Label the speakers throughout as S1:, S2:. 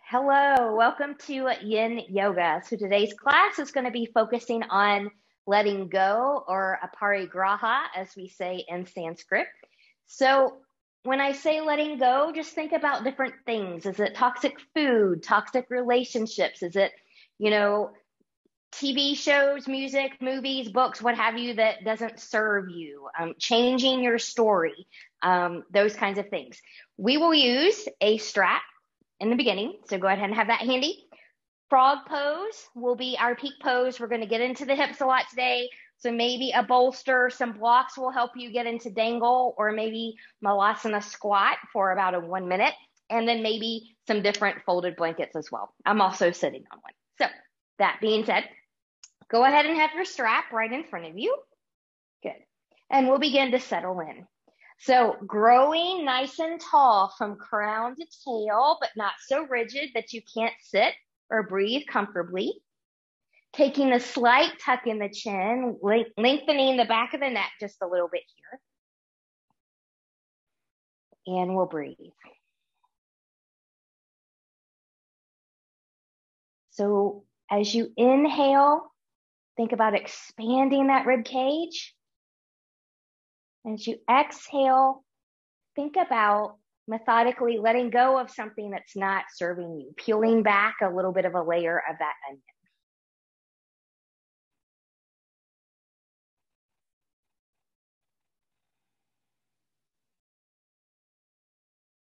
S1: Hello, welcome to Yin Yoga. So today's class is going to be focusing on letting go, or aparigraha, as we say in Sanskrit. So when I say letting go, just think about different things. Is it toxic food, toxic relationships? Is it, TV shows, music, movies, books, what have you, that doesn't serve you? Changing your story, those kinds of things. We will use a strap in the beginning, so go ahead and have that handy. Frog pose will be our peak pose. We're going to get into the hips a lot today, so maybe a bolster, some blocks will help you get into dangle, or maybe Malasana squat for about 1 minute, and then maybe some different folded blankets as well. I'm also sitting on one. So that being said, go ahead and have your strap right in front of you. Good. And we'll begin to settle in. So growing nice and tall from crown to tail, but not so rigid that you can't sit or breathe comfortably. Taking a slight tuck in the chin, lengthening the back of the neck just a little bit here. And we'll breathe. So as you inhale, think about expanding that rib cage. As you exhale, think about methodically letting go of something that's not serving you, peeling back a little bit of a layer of that onion.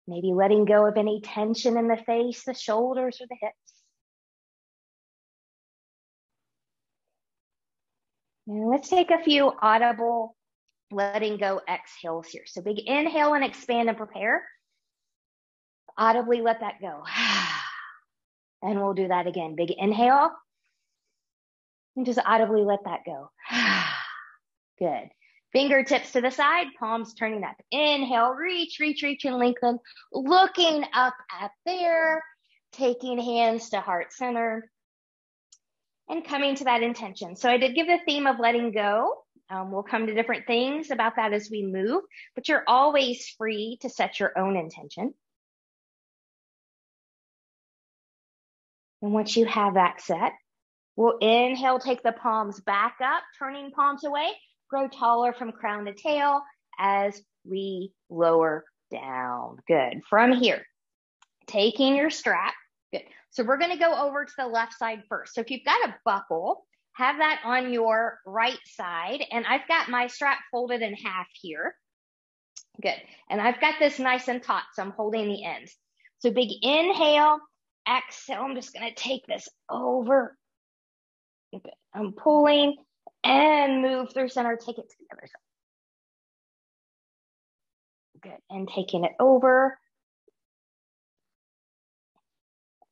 S1: Maybe letting go of any tension in the face, the shoulders, or the hips. And let's take a few audible letting go exhales here. So big inhale and expand and prepare. Audibly let that go. And we'll do that again. Big inhale. And just audibly let that go. Good. Fingertips to the side, palms turning up. Inhale, reach, and lengthen. Looking up at there. Taking hands to heart center. And coming to that intention. So I did give the theme of letting go. We'll come to different things about that as we move, but you're always free to set your own intention. And once you have that set, we'll inhale, take the palms back up, turning palms away, grow taller from crown to tail as we lower down. Good. From here, taking your strap. Good. So we're going to go over to the left side first. So if you've got a buckle, have that on your right side. And I've got my strap folded in half here. Good. And I've got this nice and taut, so I'm holding the ends. So big inhale, exhale. I'm just going to take this over. Good. I'm pulling and move through center. Take it to the other side. Good. And taking it over.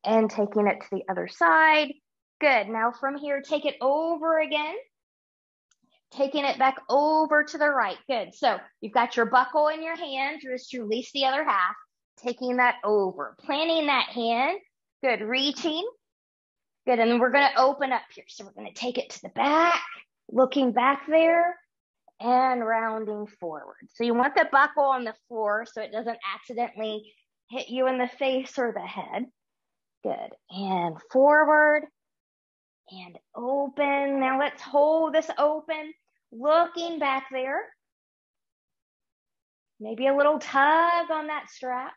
S1: And taking it to the other side. Good. Now from here, take it over again. Taking it back over to the right. Good. So you've got your buckle in your hand. Just release the other half. Taking that over. Planting that hand. Good. Reaching. Good. And then we're going to open up here. So we're going to take it to the back. Looking back there. And rounding forward. So you want the buckle on the floor so it doesn't accidentally hit you in the face or the head. Good. And forward. And open. Now let's hold this open. Looking back there. Maybe a little tug on that strap.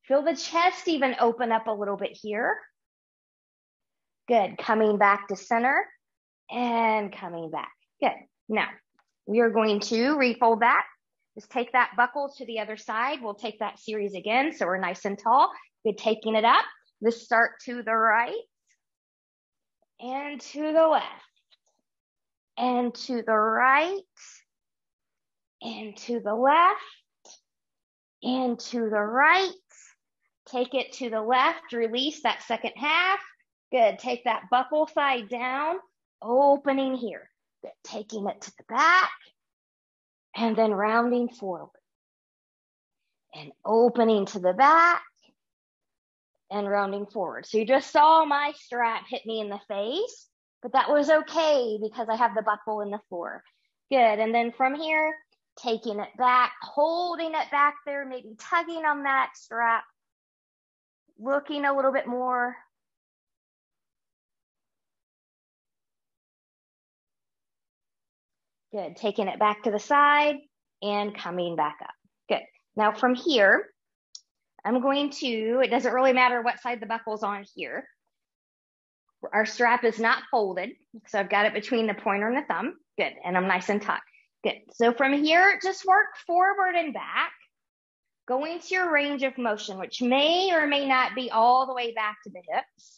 S1: Feel the chest even open up a little bit here. Good. Coming back to center and coming back. Good. Now we are going to refold that. Just take that buckle to the other side. We'll take that series again so we're nice and tall. Good. Taking it up. Let's start to the right. And to the left, and to the right, and to the left, and to the right. Take it to the left, release that second half. Good. Take that buckle side down, opening here. Good. Taking it to the back, and then rounding forward. And opening to the back, and rounding forward. So you just saw my strap hit me in the face, but that was okay because I have the buckle in the floor. Good. And then from here, taking it back, holding it back there, maybe tugging on that strap, looking a little bit more. Good. Taking it back to the side and coming back up. Good. Now from here, I'm going to, it doesn't really matter what side the buckle's on here. Our strap is not folded, so I've got it between the pointer and the thumb. Good. And I'm nice and taut. Good. So from here, just work forward and back, going to your range of motion, which may or may not be all the way back to the hips.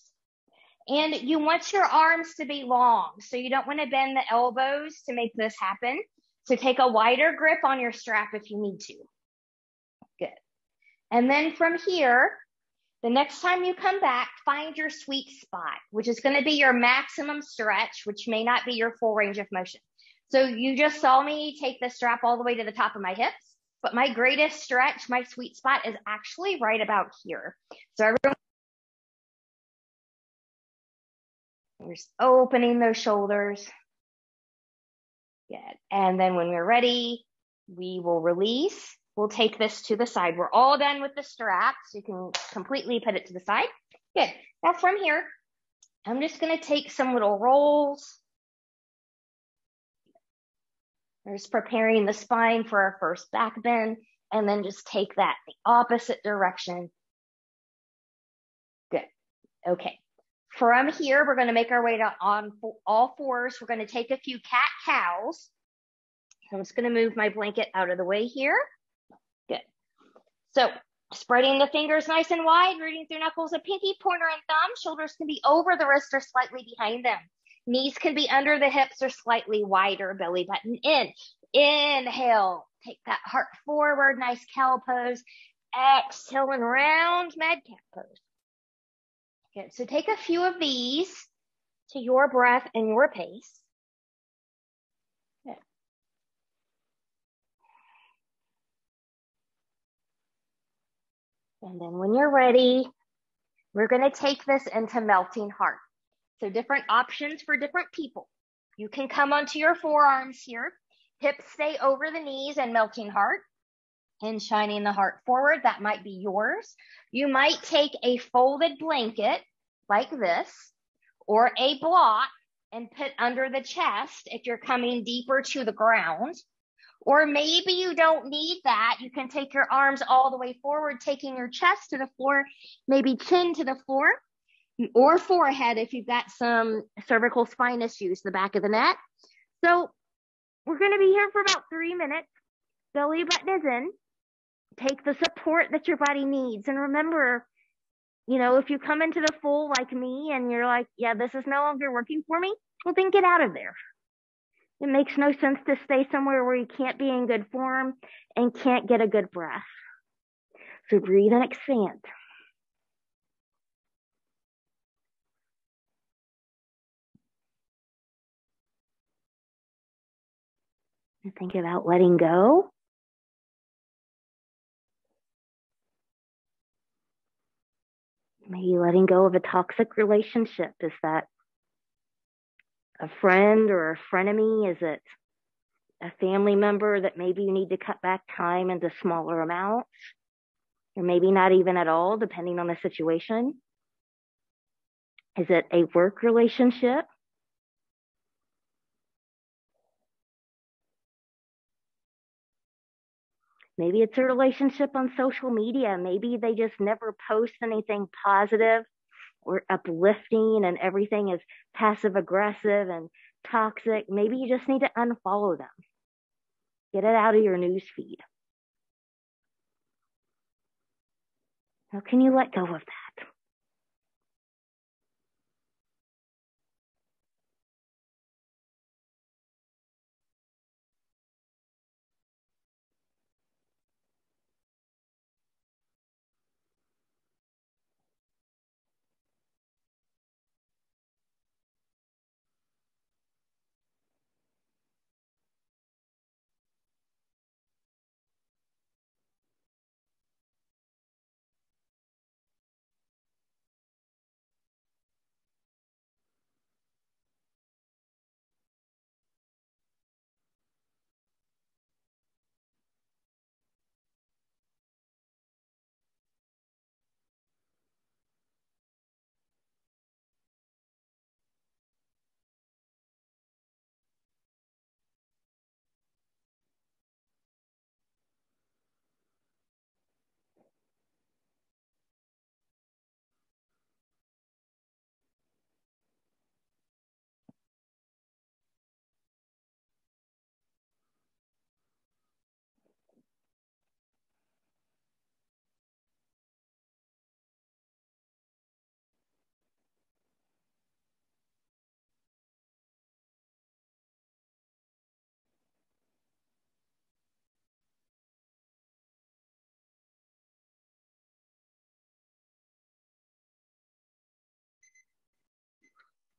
S1: And you want your arms to be long, so you don't want to bend the elbows to make this happen. So take a wider grip on your strap if you need to. Good. And then from here, the next time you come back, find your sweet spot, which is going to be your maximum stretch, which may not be your full range of motion. So you just saw me take the strap all the way to the top of my hips, but my greatest stretch, my sweet spot is actually right about here. So everyone, we're just opening those shoulders. Good. And then when we're ready, we will release. We'll take this to the side. We're all done with the straps. You can completely put it to the side. Good. Now from here, I'm just going to take some little rolls. We're just preparing the spine for our first back bend, and then just take that the opposite direction. Good. Okay. From here, we're going to make our way on all fours. We're going to take a few cat-cows. I'm just going to move my blanket out of the way here. Good. So spreading the fingers nice and wide, rooting through knuckles of pinky, pointer, and thumb. Shoulders can be over the wrist or slightly behind them. Knees can be under the hips or slightly wider. Belly button in. Inhale. Take that heart forward. Nice cow pose. Exhale and round madcap pose. Good. So take a few of these to your breath and your pace. Good. And then when you're ready, we're going to take this into melting heart. So different options for different people. You can come onto your forearms here. Hips stay over the knees and melting heart. And shining the heart forward, that might be yours. You might take a folded blanket like this, or a block and put under the chest if you're coming deeper to the ground. Or maybe you don't need that. You can take your arms all the way forward, taking your chest to the floor, maybe chin to the floor, or forehead if you've got some cervical spine issues, the back of the neck. So we're going to be here for about 3 minutes. Belly button is in. Take the support that your body needs. And remember, you know, if you come into the full like me and you're like, yeah, this is no longer working for me, well, then get out of there. It makes no sense to stay somewhere where you can't be in good form and can't get a good breath. So breathe and expand. And think about letting go. Maybe letting go of a toxic relationship. Is that a friend or a frenemy? Is it a family member that maybe you need to cut back time into smaller amounts? Or maybe not even at all, depending on the situation. Is it a work relationship? Maybe it's a relationship on social media. Maybe they just never post anything positive or uplifting and everything is passive aggressive and toxic. Maybe you just need to unfollow them. Get it out of your news feed. How can you let go of that?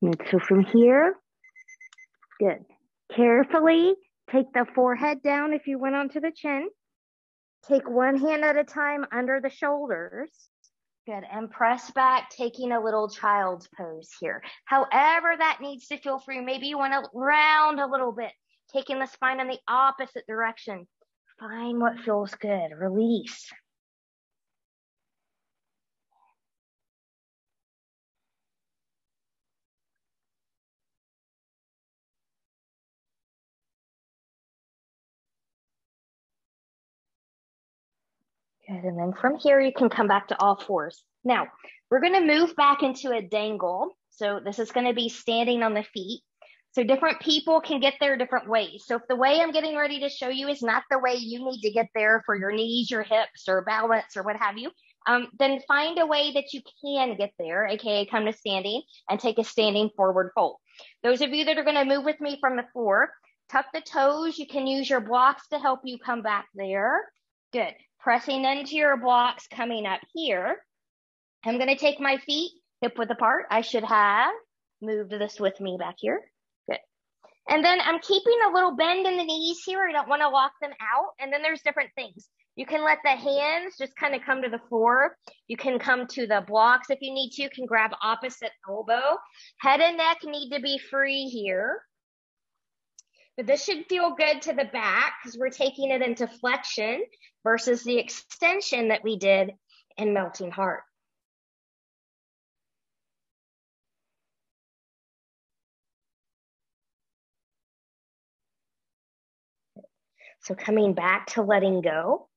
S1: And so from here, good. Carefully take the forehead down if you went onto the chin. Take one hand at a time under the shoulders. Good. And press back, taking a little child's pose here. However that needs to feel for you. Maybe you want to round a little bit, taking the spine in the opposite direction. Find what feels good. Release. Good. And then from here, you can come back to all fours. Now, we're going to move back into a dangle. So this is going to be standing on the feet. So different people can get there different ways. So if the way I'm getting ready to show you is not the way you need to get there for your knees, your hips, or balance, or what have you, then find a way that you can get there, aka come to standing and take a standing forward fold. Those of you that are going to move with me from the floor, tuck the toes. You can use your blocks to help you come back there. Good. Pressing into your blocks, coming up here. I'm going to take my feet hip width apart. I should have moved this with me back here. Good. And then I'm keeping a little bend in the knees here. I don't want to lock them out. And then there's different things. You can let the hands just kind of come to the floor. You can come to the blocks if you need to. You can grab opposite elbow. Head and neck need to be free here. But this should feel good to the back because we're taking it into flexion versus the extension that we did in melting heart. So coming back to letting go.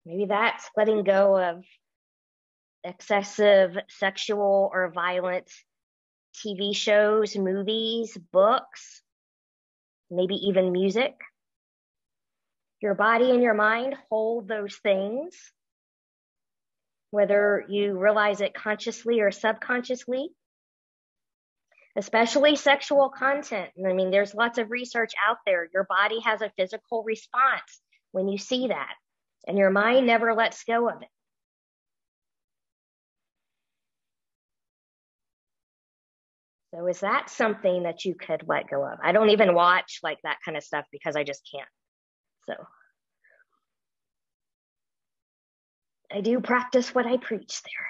S1: Maybe that's letting go of excessive sexual or violent TV shows, movies, books, maybe even music. Your body and your mind hold those things, whether you realize it consciously or subconsciously, especially sexual content. I mean, there's lots of research out there. Your body has a physical response when you see that, and your mind never lets go of it. So is that something that you could let go of? I don't even watch like that kind of stuff because I just can't. So I do practice what I preach there.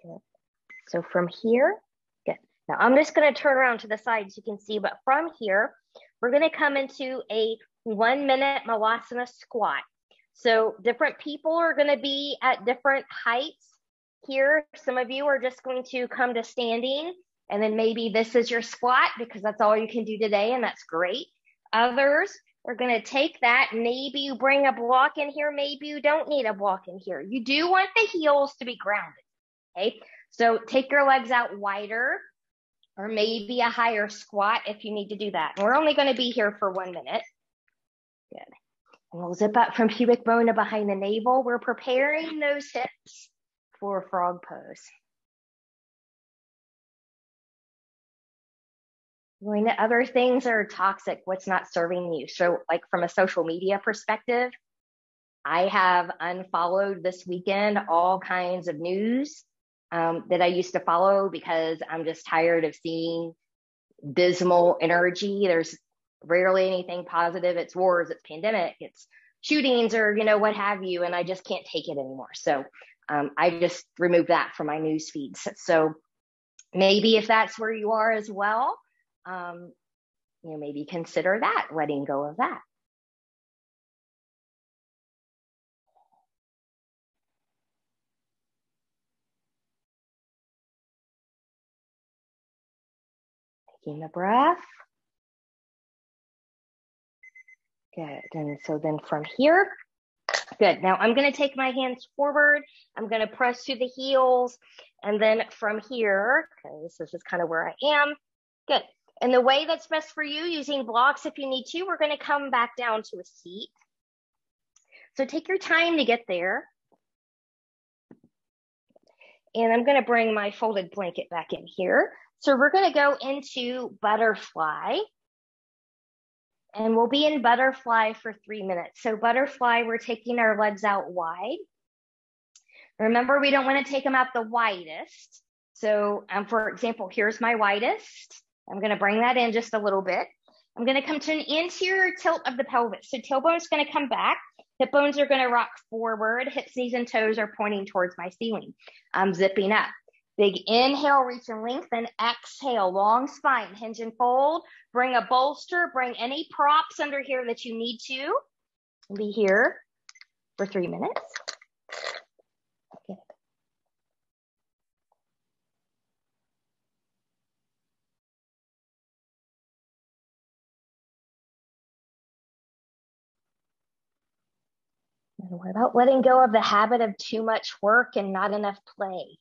S1: Okay. So from here, good. Now I'm just going to turn around to the side so you can see, but from here, we're going to come into a 1 minute Malasana squat. So different people are going to be at different heights here. Some of you are just going to come to standing, and then maybe this is your squat because that's all you can do today, and that's great. Others, We're going to take that. Maybe you bring a block in here. Maybe you don't need a block in here. You do want the heels to be grounded. Okay. So take your legs out wider or maybe a higher squat if you need to do that. And we're only going to be here for 1 minute. Good. And we'll zip up from pubic bone to behind the navel. We're preparing those hips for frog pose. Going to other things that are toxic, what's not serving you. So like from a social media perspective, I have unfollowed this weekend all kinds of news that I used to follow because I'm just tired of seeing dismal energy. There's rarely anything positive. It's wars, it's pandemic, it's shootings, or what have you, and I just can't take it anymore. So I just removed that from my news feeds. So maybe if that's where you are as well, maybe consider that, letting go of that. Taking the breath. Good. And so then from here, good. Now I'm going to take my hands forward. I'm going to press to the heels. And then from here, because this is kind of where I am. Good. And the way that's best for you, using blocks if you need to, we're going to come back down to a seat. So take your time to get there. And I'm going to bring my folded blanket back in here. So we're going to go into butterfly. And we'll be in butterfly for 3 minutes. So butterfly, we're taking our legs out wide. Remember, we don't want to take them out the widest. So for example, here's my widest. I'm going to bring that in just a little bit. I'm going to come to an anterior tilt of the pelvis. So tailbone is going to come back. Hip bones are going to rock forward. Hips, knees, and toes are pointing towards my ceiling. I'm zipping up. Big inhale, reach and lengthen. Exhale, long spine, hinge and fold. Bring a bolster, bring any props under here that you need to. Be here for 3 minutes. Okay. And what about letting go of the habit of too much work and not enough play?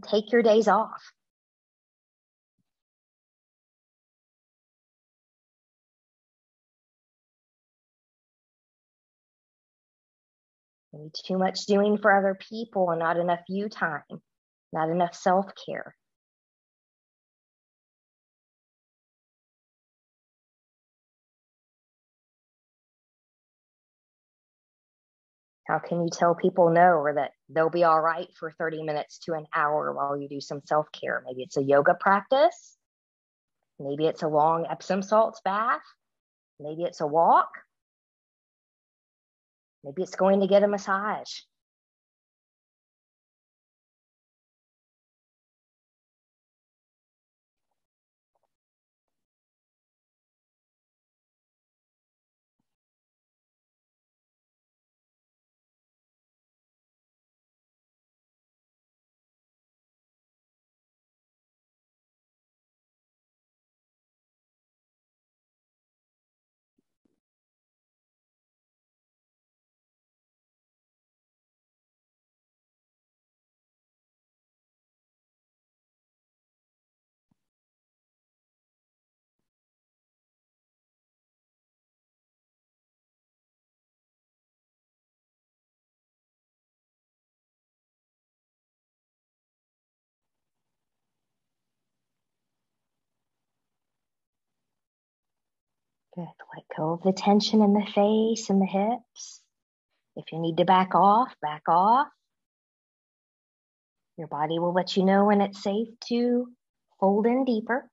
S1: Take your days off. Maybe too much doing for other people and not enough you time, not enough self-care. How can you tell people no, or that they'll be all right for 30 minutes to an hour while you do some self-care? Maybe it's a yoga practice. Maybe it's a long Epsom salts bath. Maybe it's a walk. Maybe it's going to get a massage. Good. Let go of the tension in the face and the hips. If you need to back off, back off. Your body will let you know when it's safe to fold in deeper.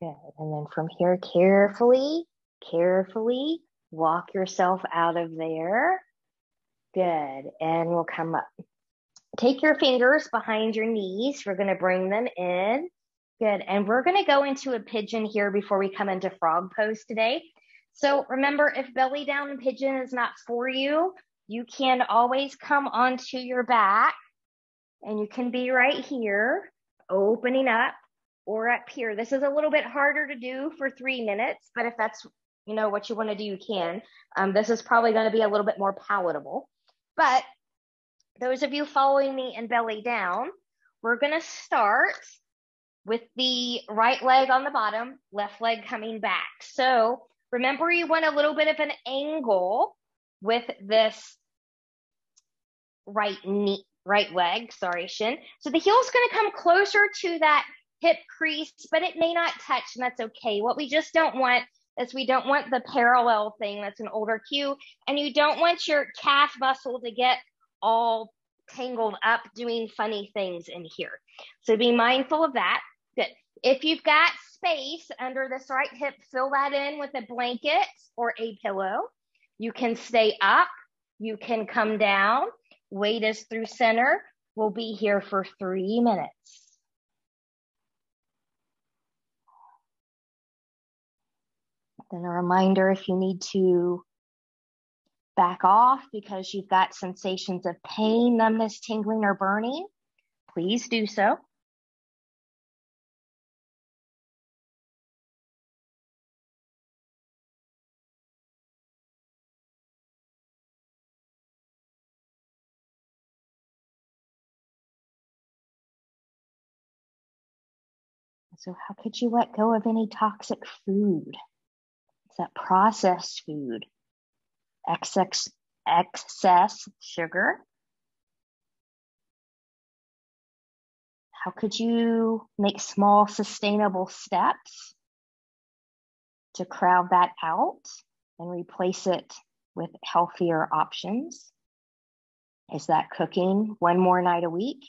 S1: Good. And then from here, carefully walk yourself out of there. Good. And we'll come up. Take your fingers behind your knees. We're going to bring them in. Good. And we're going to go into a pigeon here before we come into frog pose today. So remember, if belly down and pigeon is not for you, you can always come onto your back and you can be right here, opening up or up here. This is a little bit harder to do for 3 minutes, but if that's, what you want to do, you can. This is probably going to be a little bit more palatable. But those of you following me in belly down, we're going to start with the right leg on the bottom, left leg coming back. So remember, you want a little bit of an angle with this right leg, Shin. So the heel's going to come closer to that hip crease, but it may not touch, and that's okay. What we just don't want is we don't want the parallel thing. That's an older cue. And you don't want your calf muscle to get all tangled up doing funny things in here. So be mindful of that. Good. If you've got space under this right hip, fill that in with a blanket or a pillow. You can stay up. You can come down. Weight is through center. We'll be here for 3 minutes. Then a reminder, if you need to back off because you've got sensations of pain, numbness, tingling, or burning, please do so. So how could you let go of any toxic food? Is that processed food? Excess sugar? How could you make small, sustainable steps to crowd that out and replace it with healthier options? Is that cooking one more night a week?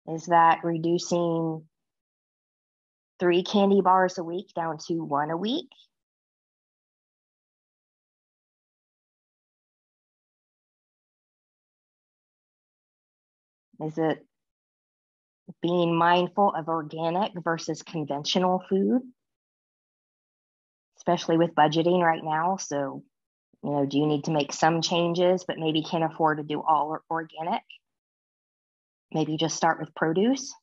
S1: Is that reducing 3 candy bars a week down to 1 a week? Is it being mindful of organic versus conventional food, especially with budgeting right now? So, do you need to make some changes, but maybe can't afford to do all organic? Maybe just start with produce.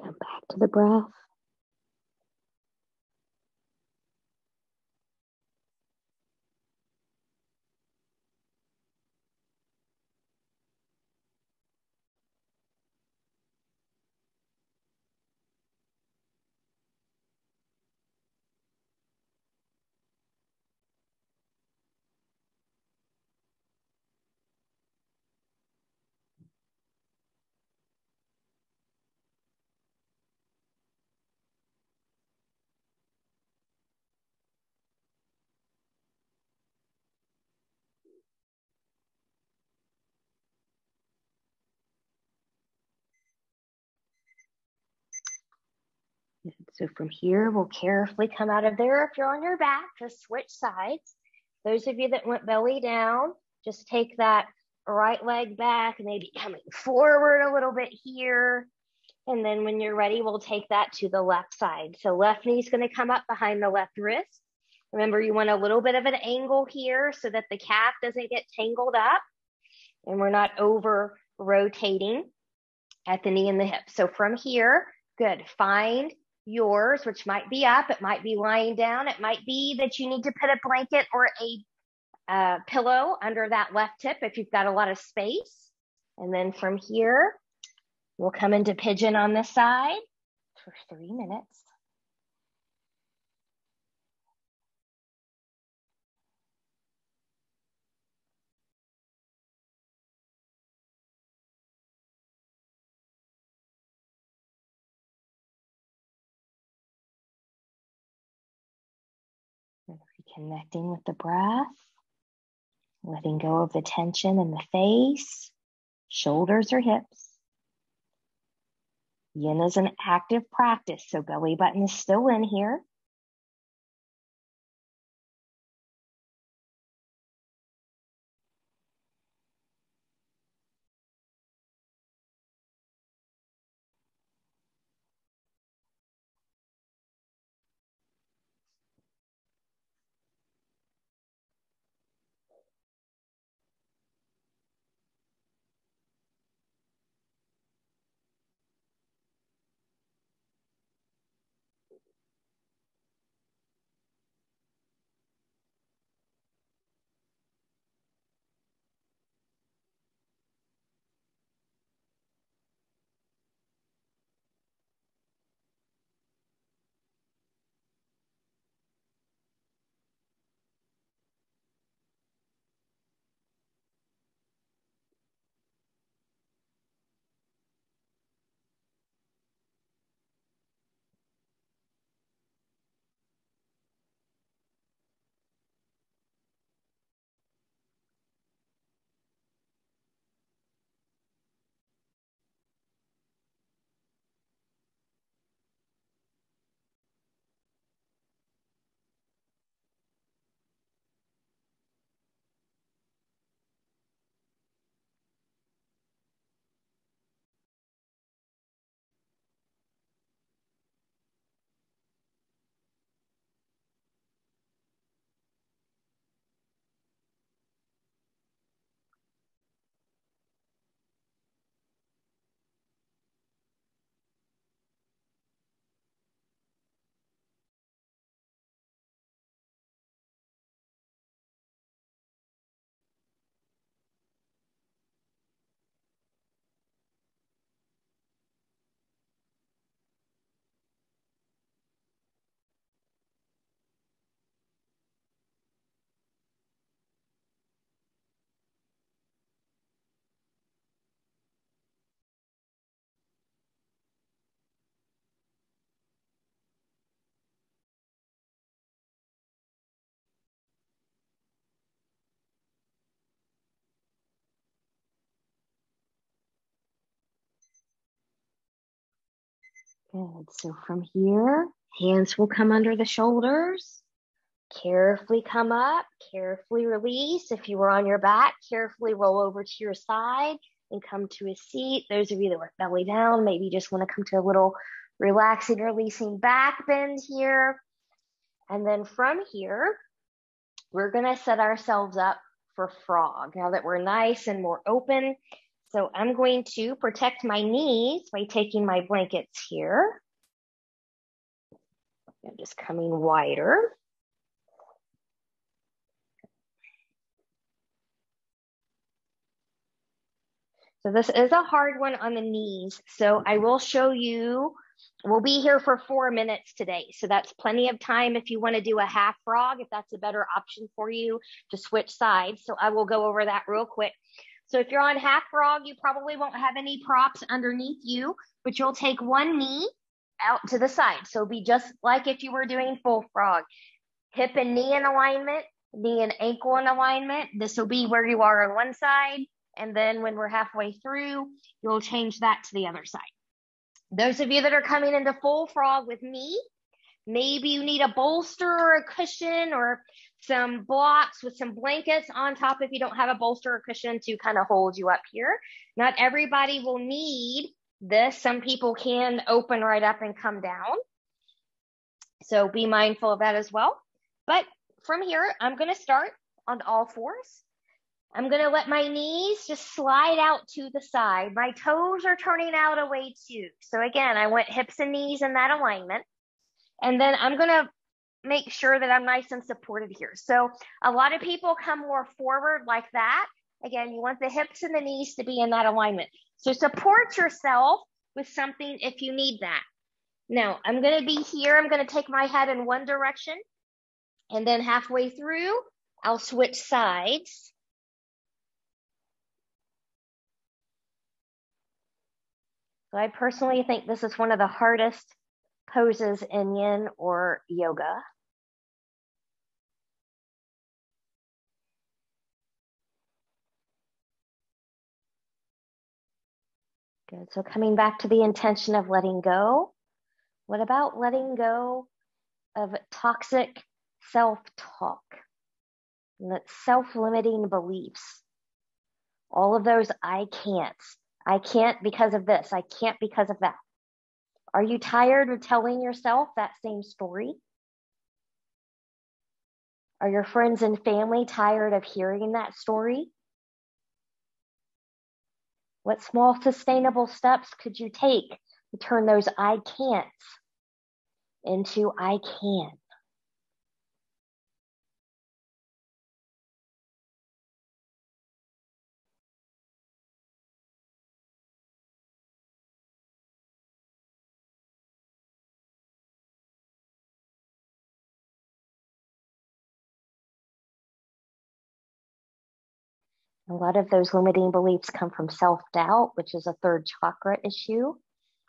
S1: Come back to the breath. So from here, we'll carefully come out of there. If you're on your back, just switch sides. Those of you that went belly down, just take that right leg back, maybe coming forward a little bit here. And then when you're ready, we'll take that to the left side. So left knee's going to come up behind the left wrist. Remember, you want a little bit of an angle here so that the calf doesn't get tangled up and we're not over rotating at the knee and the hip. So from here, good. Find yours, which might be up, it might be lying down, it might be that you need to put a blanket or a pillow under that left hip if you've got a lot of space. And then from here, we'll come into pigeon on this side for 3 minutes. Reconnecting with the breath, letting go of the tension in the face, shoulders or hips. Yin is an active practice, so belly button is still in here. Good. So from here, hands will come under the shoulders. Carefully come up, carefully release. If you were on your back, carefully roll over to your side and come to a seat. Those of you that were belly down, maybe just want to come to a little relaxing, releasing back bend here. And then from here, we're going to set ourselves up for frog. Now that we're nice and more open, so I'm going to protect my knees by taking my blankets here. I'm just coming wider. So this is a hard one on the knees. So I will show you, we'll be here for 4 minutes today. So that's plenty of time if you want to do a half frog, if that's a better option for you to switch sides. So I will go over that real quick. So if you're on half frog, you probably won't have any props underneath you, but you'll take one knee out to the side. So be just like if you were doing full frog. Hip and knee in alignment, knee and ankle in alignment. This will be where you are on one side. And then when we're halfway through, you'll change that to the other side. Those of you that are coming into full frog with me, maybe you need a bolster or a cushion or some blocks with some blankets on top if you don't have a bolster or cushion to kind of hold you up here. Not everybody will need this. Some people can open right up and come down. So be mindful of that as well. But from here, I'm going to start on all fours. I'm going to let my knees just slide out to the side. My toes are turning out away too. So again, I went hips and knees in that alignment. And then I'm going to make sure that I'm nice and supported here. So a lot of people come more forward like that. Again, you want the hips and the knees to be in that alignment. So support yourself with something if you need that. Now, I'm going to be here. I'm going to take my head in one direction. And then halfway through, I'll switch sides. So I personally think this is one of the hardest poses in Yin or yoga. Good. So coming back to the intention of letting go. What about letting go of toxic self-talk? And that's self-limiting beliefs. All of those I can't because of this. I can't because of that. Are you tired of telling yourself that same story? Are your friends and family tired of hearing that story? What small sustainable steps could you take to turn those I can'ts into I can? A lot of those limiting beliefs come from self-doubt, which is a third chakra issue,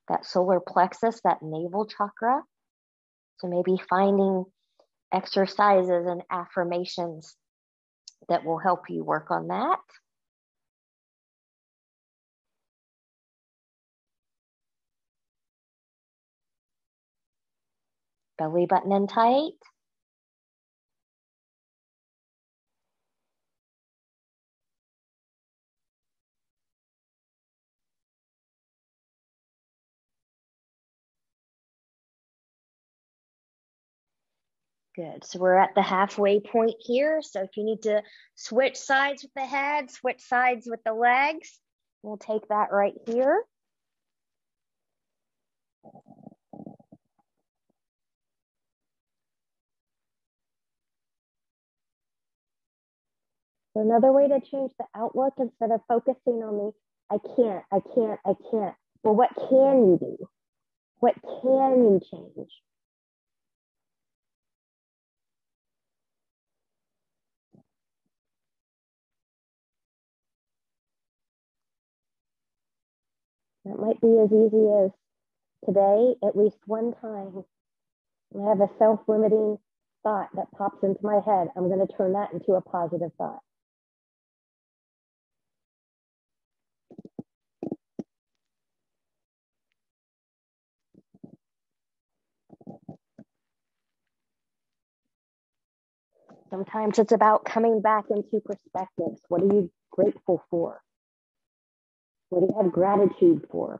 S1: that solar plexus, that navel chakra. So maybe finding exercises and affirmations that will help you work on that. Belly button in tight. Good. So we're at the halfway point here. So if you need to switch sides with the head, switch sides with the legs, we'll take that right here. So another way to change the outlook, instead of focusing on the I can't. Well, what can you do? What can you change? That might be as easy as today, at least one time, I have a self-limiting thought that pops into my head. I'm going to turn that into a positive thought. Sometimes it's about coming back into perspectives. What are you grateful for? What do you have gratitude for?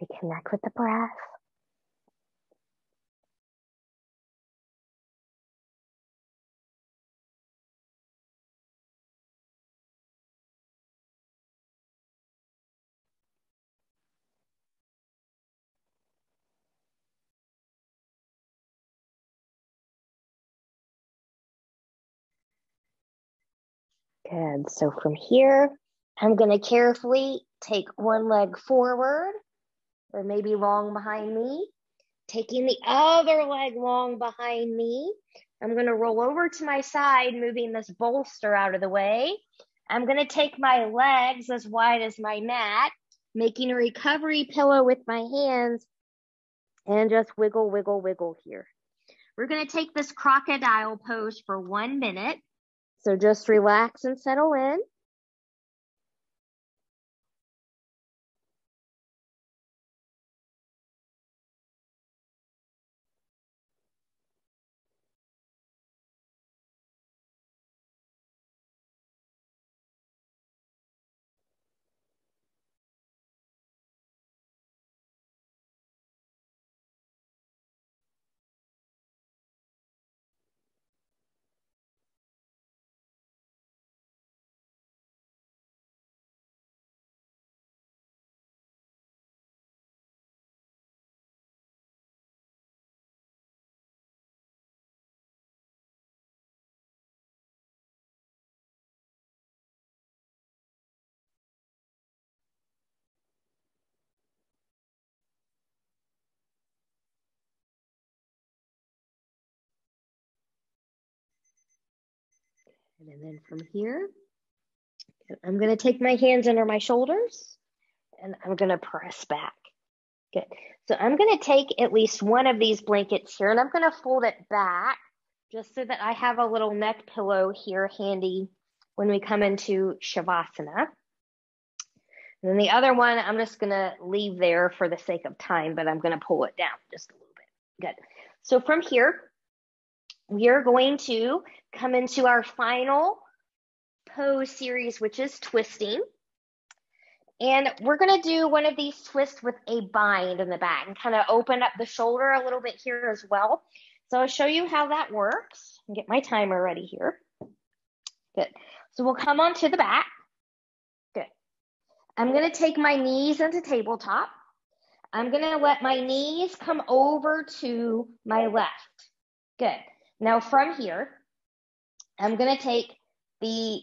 S1: Reconnect with the breath. Good. So from here, I'm going to carefully take one leg forward, or maybe long behind me, taking the other leg long behind me. I'm going to roll over to my side, moving this bolster out of the way. I'm going to take my legs as wide as my mat, making a recovery pillow with my hands, and just wiggle, wiggle, wiggle here. We're going to take this crocodile pose for 1 minute. So just relax and settle in. And then from here, I'm going to take my hands under my shoulders and I'm going to press back. Good. So I'm going to take at least one of these blankets here and I'm going to fold it back just so that I have a little neck pillow here handy when we come into Shavasana. And then the other one, I'm just going to leave there for the sake of time, but I'm going to pull it down just a little bit. Good. So from here, we are going to come into our final pose series, which is twisting. And we're going to do one of these twists with a bind in the back and kind of open up the shoulder a little bit here as well. So I'll show you how that works and get my timer ready here. Good. So we'll come onto the back. Good. I'm going to take my knees into tabletop. I'm going to let my knees come over to my left. Good. Now from here, I'm going to take the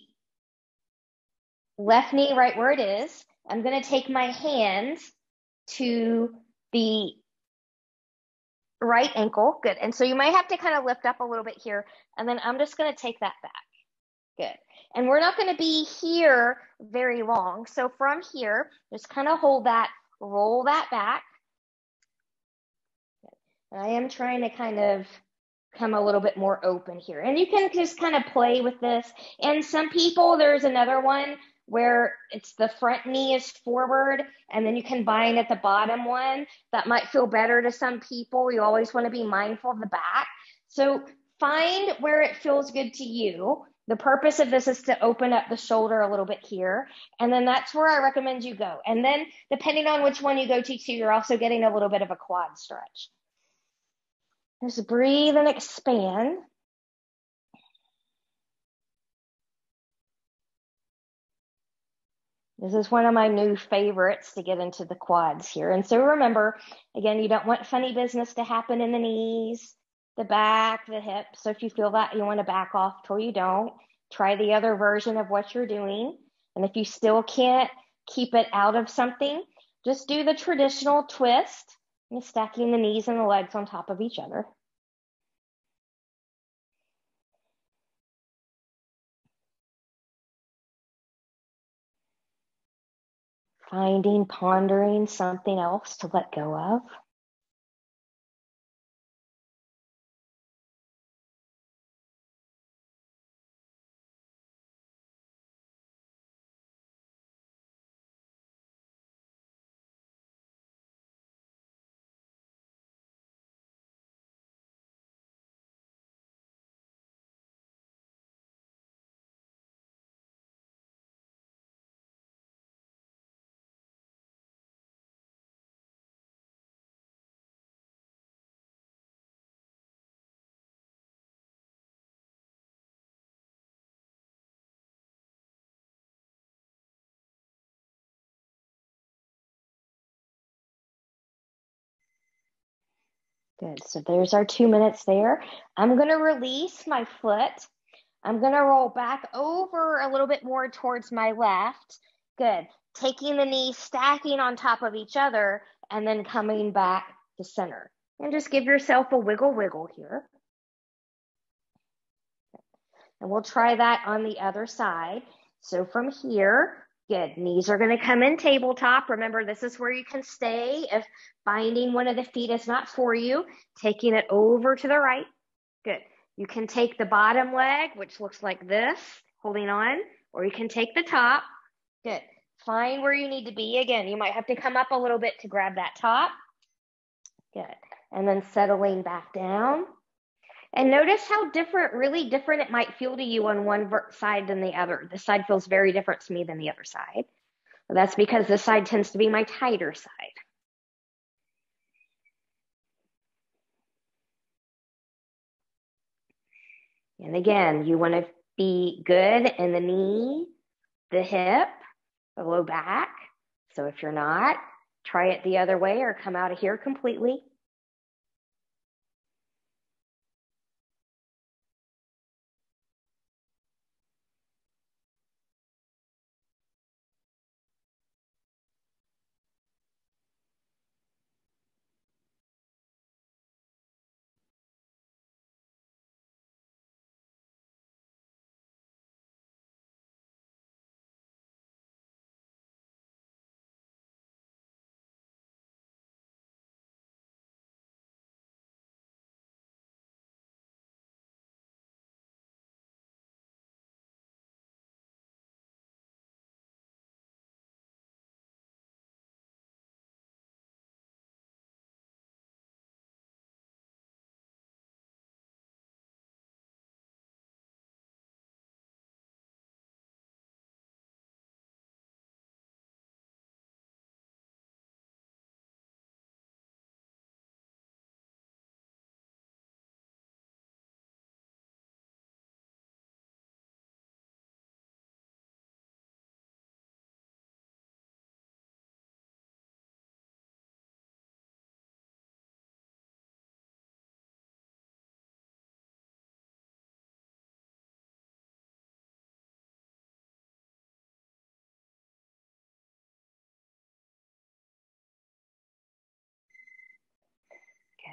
S1: left knee right where it is. I'm going to take my hands to the right ankle. Good. And so you might have to kind of lift up a little bit here. And then I'm just going to take that back. Good. And we're not going to be here very long. So from here, just kind of hold that, roll that back. And I am trying to kind of come a little bit more open here. And you can just kind of play with this. And some people, there's another one where it's the front knee is forward and then you can bind at the bottom one. That might feel better to some people. You always want to be mindful of the back. So find where it feels good to you. The purpose of this is to open up the shoulder a little bit here. And then that's where I recommend you go. And then depending on which one you go to too, you're also getting a little bit of a quad stretch. Just breathe and expand. This is one of my new favorites to get into the quads here. And so remember, again, you don't want funny business to happen in the knees, the back, the hips. So if you feel that you want to back off till you don't, try the other version of what you're doing. And if you still can't keep it out of something, just do the traditional twist, and stacking the knees and the legs on top of each other. Pondering something else to let go of. Good. So there's our 2 minutes there. I'm going to release my foot. I'm going to roll back over a little bit more towards my left. Good. Taking the knees, stacking on top of each other, and then coming back to center. And just give yourself a wiggle here. And we'll try that on the other side. So from here, good. Knees are going to come in tabletop. Remember, this is where you can stay if binding one of the feet is not for you. Taking it over to the right. Good. You can take the bottom leg, which looks like this, holding on, or you can take the top. Good. Find where you need to be. Again, you might have to come up a little bit to grab that top. Good. And then settling back down. And notice how really different it might feel to you on one side than the other. This side feels very different to me than the other side. Well, that's because this side tends to be my tighter side. And again, you want to be good in the knee, the hip, the low back. So if you're not, try it the other way or come out of here completely.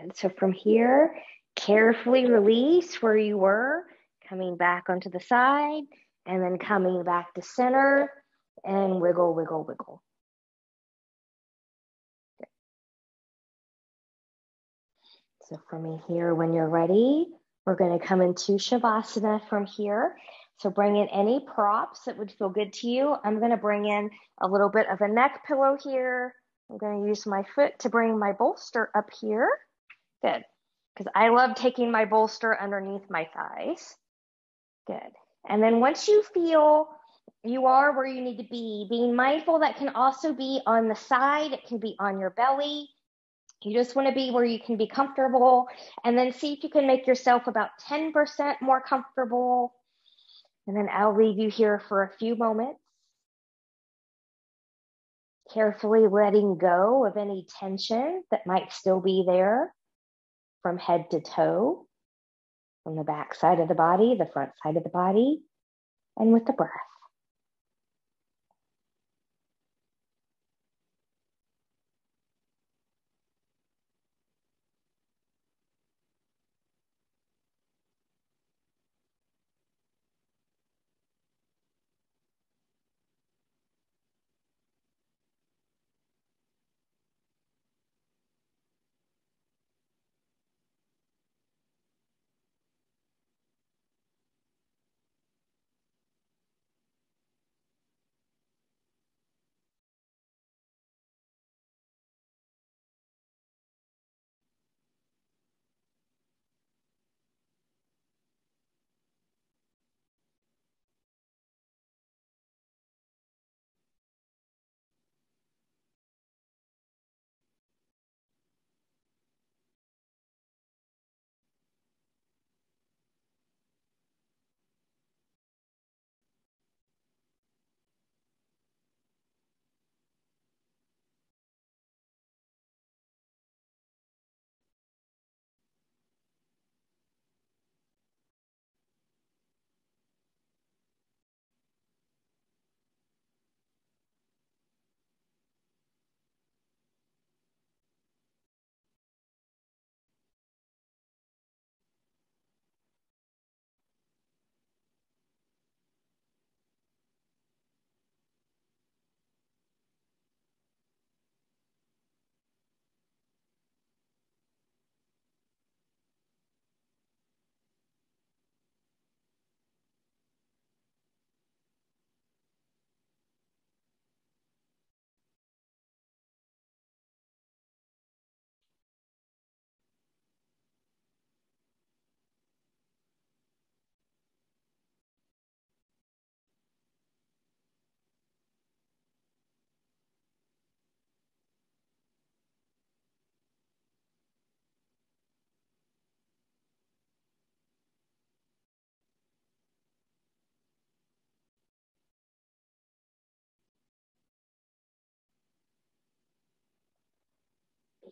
S1: Good. So from here, carefully release where you were, coming back onto the side, and then coming back to center, and wiggle, wiggle, wiggle. Good. So from here, when you're ready, we're going to come into Shavasana from here. So bring in any props that would feel good to you. I'm going to bring in a little bit of a neck pillow here. I'm going to use my foot to bring my bolster up here. Good. Because I love taking my bolster underneath my thighs. Good. And then once you feel you are where you need to be, being mindful that can also be on the side, it can be on your belly. You just want to be where you can be comfortable, and then see if you can make yourself about 10% more comfortable. And then I'll leave you here for a few moments, carefully letting go of any tension that might still be there from head to toe, from the back side of the body, the front side of the body, and with the breath.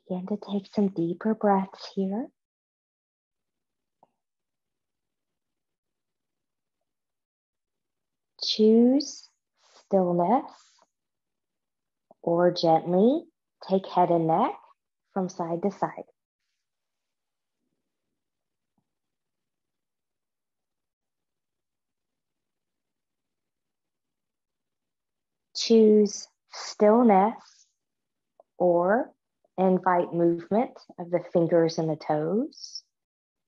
S1: Begin to take some deeper breaths here. Choose stillness, or gently take head and neck from side to side. Choose stillness, or invite movement of the fingers and the toes,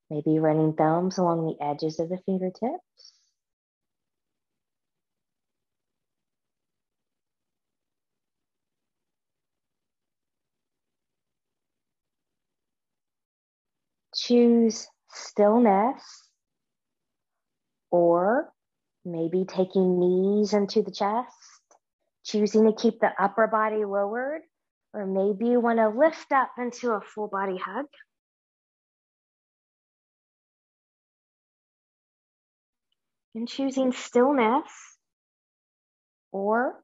S1: maybe running thumbs along the edges of the fingertips. Choose stillness, or maybe taking knees into the chest, choosing to keep the upper body lowered, or maybe you want to lift up into a full body hug. And choosing stillness, or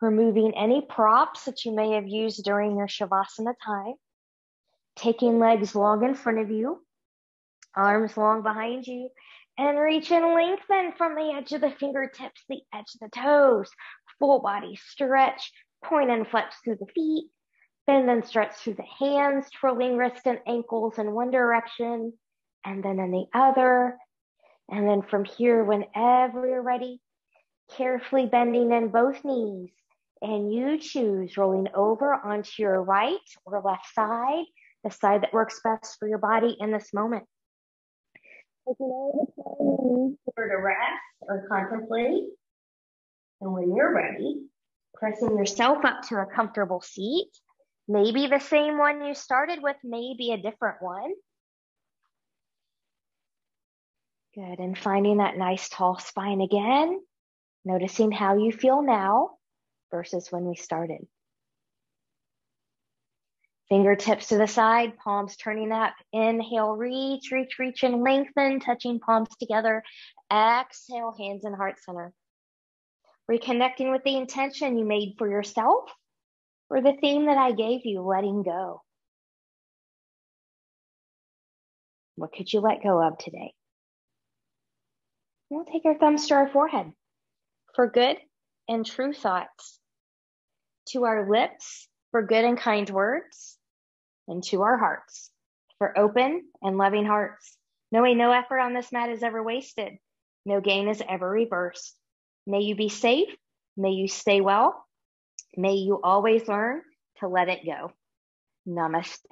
S1: removing any props that you may have used during your Shavasana time, taking legs long in front of you, arms long behind you, and reach and lengthen from the edge of the fingertips, the edge of the toes, full body stretch, point and flex through the feet, Bend and stretch through the hands, twirling wrists and ankles in one direction, and then in the other. And then from here, whenever you're ready, carefully bending in both knees. And you choose rolling over onto your right or left side, the side that works best for your body in this moment. Taking all the time you need for to rest or contemplate. And when you're ready, pressing yourself up to a comfortable seat. Maybe the same one you started with, maybe a different one. Good, and finding that nice tall spine again. Noticing how you feel now versus when we started. Fingertips to the side, palms turning up. Inhale, reach, reach, reach, and lengthen, touching palms together. Exhale, hands in heart center. Reconnecting with the intention you made for yourself or the theme that I gave you, letting go. What could you let go of today? We'll take our thumbs to our forehead for good and true thoughts, to our lips for good and kind words, and to our hearts for open and loving hearts, knowing no effort on this mat is ever wasted, no gain is ever reversed. May you be safe, may you stay well, may you always learn to let it go. Namaste.